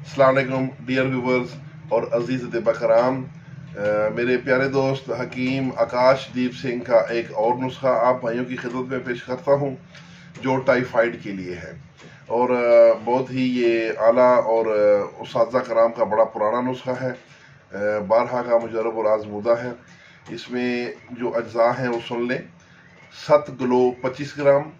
अस्सलाम वालेकुम dear viewers और अजीज़ तबा कराम। मेरे प्यारे दोस्त हकीम आकाशदीप सिंह का एक और नुस्खा आप भाइयों की खिदमत में पेश करता हूँ जो टाइफाइड के लिए है और बहुत ही ये आला और उस्ताद कराम का बड़ा पुराना नुस्खा है, बारहा का मुजर्रब और आजमूदा है। इसमें जो अज्जा हैं वो सुन लें। 7 किलो 25 ग्राम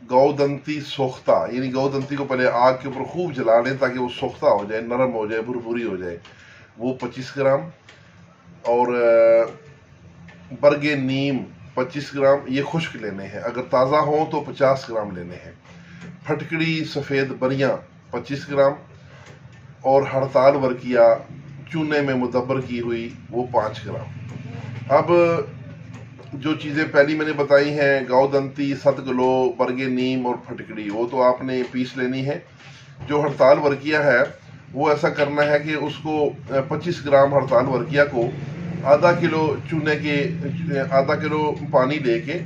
गौदंती सोख्ता, यानी गौदंती को पहले आग के ऊपर खूब जला लें ताकि वो सोख्ता हो जाए, नरम हो जाए, भुरभुरी हो जाए, वो 25 ग्राम। और बरगे नीम 25 ग्राम, ये खुश्क लेने हैं। अगर ताज़ा हो तो 50 ग्राम लेने हैं। फटकड़ी सफ़ेद बरियाँ 25 ग्राम और हड़ताल वर्किया चूने में मुदब्बर की हुई वो 5 ग्राम। अब जो चीज़ें पहली मैंने बताई हैं, गौदंती, सतगलो, बरगे नीम और फटकड़ी, वो तो आपने पीस लेनी है। जो हड़ताल वर्किया है वो ऐसा करना है कि उसको 25 ग्राम हड़ताल वर्किया को आधा किलो चूने के आधा किलो पानी लेके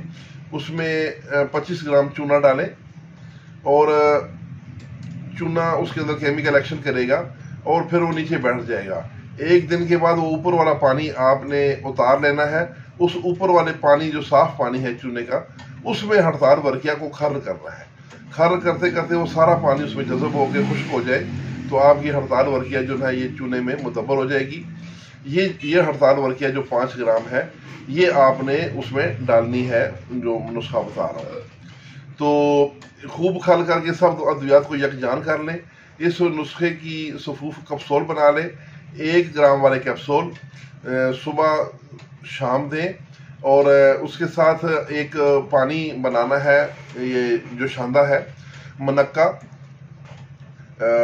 उसमें 25 ग्राम चूना डालें और चूना उसके अंदर केमिकल एक्शन करेगा और फिर वो नीचे बैठ जाएगा। एक दिन के बाद वो ऊपर वाला पानी आपने उतार लेना है। उस ऊपर वाले पानी जो साफ पानी है चूने का, उसमें हड़ताल वर्किया को खर्र करना है। खर्र करते करते वो सारा पानी उसमें जज़ब होकर खुश्क हो जाए तो आपकी हड़ताल वर्किया जो है ये चूने में मुदब्बर हो जाएगी। ये हड़ताल वर्किया जो 5 ग्राम है ये आपने उसमें डालनी है, जो नुस्खा बता रहा हूँ। तो खूब खल करके सब अद्वियात को यकजान कर लें। इस नुस्खे की सफूफ कैप्सूल बना लें। 1 ग्राम वाले कैप्सूल सुबह शाम दें और उसके साथ एक पानी बनाना है, ये जो शांदा है, मनक्का,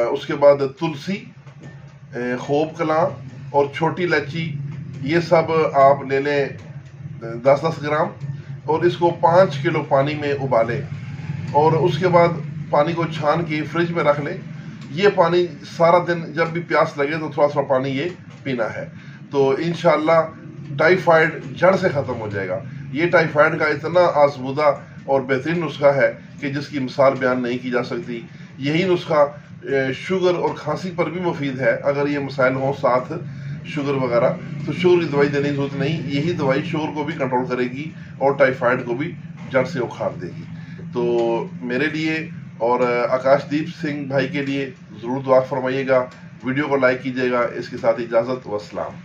उसके बाद तुलसी, खोब कलां और छोटी इलायची, ये सब आप ले लें 10-10 ग्राम और इसको 5 किलो पानी में उबालें और उसके बाद पानी को छान के फ्रिज में रख लें। ये पानी सारा दिन जब भी प्यास लगे तो थोड़ा थोड़ा पानी ये पीना है, तो इंशाअल्लाह टाइफाइड जड़ से ख़त्म हो जाएगा। ये टाइफाइड का इतना आजमूदा और बेहतरीन नुस्खा है कि जिसकी मिसाल बयान नहीं की जा सकती। यही नुस्खा शुगर और खांसी पर भी मुफीद है। अगर ये मसाइल हों साथ शुगर वगैरह, तो शुगर की दवाई देने की जरूरत नहीं। यही दवाई शुगर को भी कंट्रोल करेगी और टाइफाइड को भी जड़ से उखाड़ देगी। तो मेरे लिए और आकाशदीप सिंह भाई के लिए ज़रूर दुआ फरमाइएगा। वीडियो को लाइक कीजिएगा। इसके साथ इजाज़त, वस्सलाम।